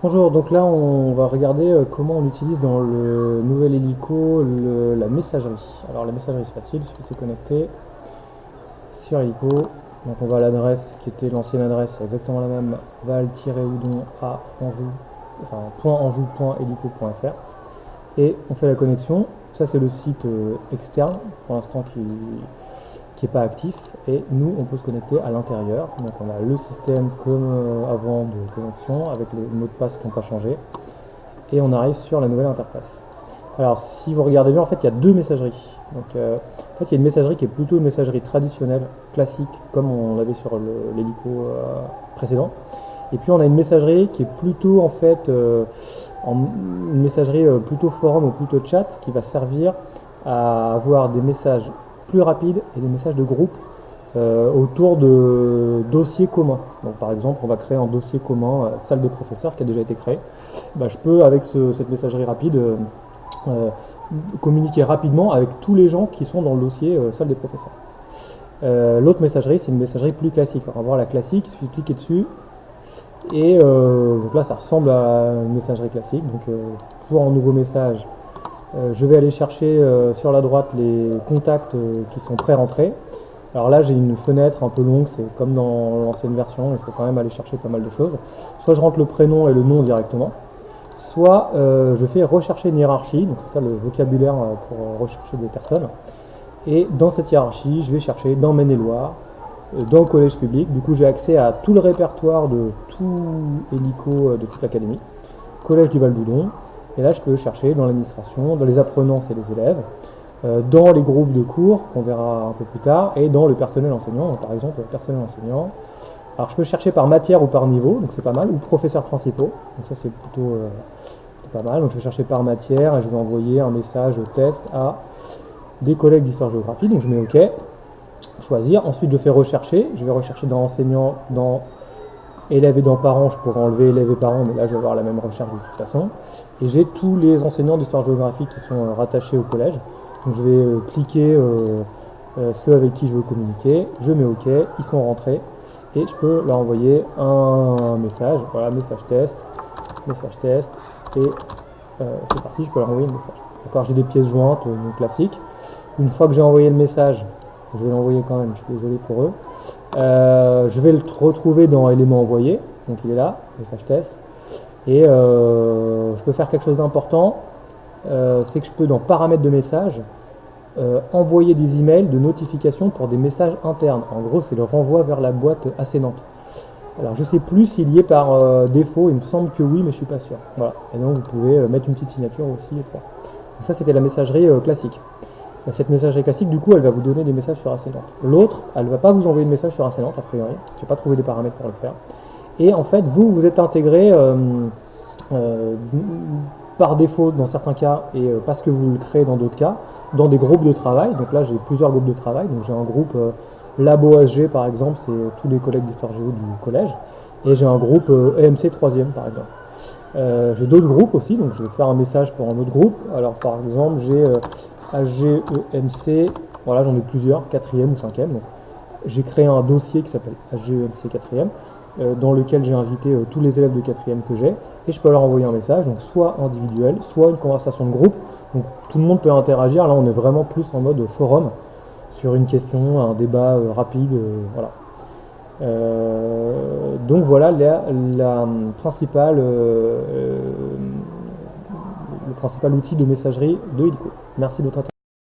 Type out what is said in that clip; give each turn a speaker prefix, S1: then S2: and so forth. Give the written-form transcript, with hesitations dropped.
S1: Bonjour, donc là on va regarder comment on utilise dans le nouvel Helico la messagerie. Alors la messagerie c'est facile, il suffit de se connecter sur Helico. Donc on va à l'adresse qui était l'ancienne adresse, c'est exactement la même, val-houdon à Anjou, enfin .anjou.helico.fr et on fait la connexion. Ça c'est le site externe pour l'instant qui n'est pas actif et nous on peut se connecter à l'intérieur. Donc on a le système comme avant de connexion avec les mots de passe qui n'ont pas changé et on arrive sur la nouvelle interface. Alors si vous regardez bien, en fait il y a deux messageries. Donc en fait il y a une messagerie qui est plutôt une messagerie traditionnelle, classique, comme on l'avait sur l'hélico précédent. Et puis on a une messagerie qui est plutôt en fait une messagerie plutôt forum ou plutôt chat qui va servir à avoir des messages plus rapides et des messages de groupe autour de dossiers communs. Donc par exemple, on va créer un dossier commun salle des professeurs qui a déjà été créé. Je peux avec cette messagerie rapide communiquer rapidement avec tous les gens qui sont dans le dossier salle des professeurs. L'autre messagerie, c'est une messagerie plus classique. On va voir la classique, il suffit de cliquer dessus. Et donc là, ça ressemble à une messagerie classique. Donc pour un nouveau message, je vais aller chercher sur la droite les contacts qui sont pré-rentrés. Alors là, j'ai une fenêtre un peu longue, c'est comme dans l'ancienne version, il faut quand même aller chercher pas mal de choses. Soit je rentre le prénom et le nom directement, soit je fais rechercher une hiérarchie, donc c'est ça le vocabulaire pour rechercher des personnes. Et dans cette hiérarchie, je vais chercher dans Maine-et-Loire, dans le collège public. Du coup, j'ai accès à tout le répertoire de tout hélico de toute l'académie, collège du Val-d'Oudon. Et là, je peux chercher dans l'administration, dans les apprenants, c'est les élèves, dans les groupes de cours, qu'on verra un peu plus tard, et dans le personnel enseignant, donc, par exemple, le personnel enseignant. Alors, je peux chercher par matière ou par niveau, donc c'est pas mal, ou professeurs principaux, donc ça c'est plutôt pas mal. Donc, je vais chercher par matière et je vais envoyer un message test à des collègues d'histoire-géographie, donc je mets OK, choisir. Ensuite, je fais rechercher, je vais rechercher dans enseignant, dans élèves et dans parents, je pourrais enlever élèves et parents, mais là je vais avoir la même recherche de toute façon. Et j'ai tous les enseignants d'histoire-géographie qui sont rattachés au collège. Donc je vais cliquer ceux avec qui je veux communiquer, je mets OK, ils sont rentrés et je peux leur envoyer un message, voilà, message test, et c'est parti, je peux leur envoyer le message. D'accord, j'ai des pièces jointes classiques. Une fois que j'ai envoyé le message, je vais l'envoyer quand même, je suis désolé pour eux. Je vais le retrouver dans éléments envoyés, donc il est là, message test. Et je peux faire quelque chose d'important, c'est que je peux dans paramètres de message envoyer des emails de notification pour des messages internes. En gros, c'est le renvoi vers la boîte assénante. Alors je ne sais plus s'il y est par défaut, il me semble que oui, mais je ne suis pas sûr. Voilà. Et donc vous pouvez mettre une petite signature aussi et faire. Donc ça c'était la messagerie classique. Cette messagerie classique, du coup, elle va vous donner des messages sur ascendante. L'autre, elle ne va pas vous envoyer de message sur ascendante, a priori. Je n'ai pas trouvé les paramètres pour le faire. Et en fait, vous êtes intégré par défaut dans certains cas et parce que vous le créez dans d'autres cas, dans des groupes de travail. Donc là, j'ai plusieurs groupes de travail. Donc j'ai un groupe Labo HG, par exemple, c'est tous les collègues d'histoire géo du collège. Et j'ai un groupe EMC 3e, par exemple. J'ai d'autres groupes aussi, donc je vais faire un message pour un autre groupe. Alors par exemple, j'ai HGEMC, voilà, j'en ai plusieurs, 4e ou 5e. Donc, j'ai créé un dossier qui s'appelle HGEMC 4e, dans lequel j'ai invité tous les élèves de 4e que j'ai, et je peux leur envoyer un message, donc soit individuel, soit une conversation de groupe. Donc tout le monde peut interagir. Là, on est vraiment plus en mode forum, sur une question, un débat rapide, voilà. Donc voilà le principal outil de messagerie de Helico. Merci de votre attention.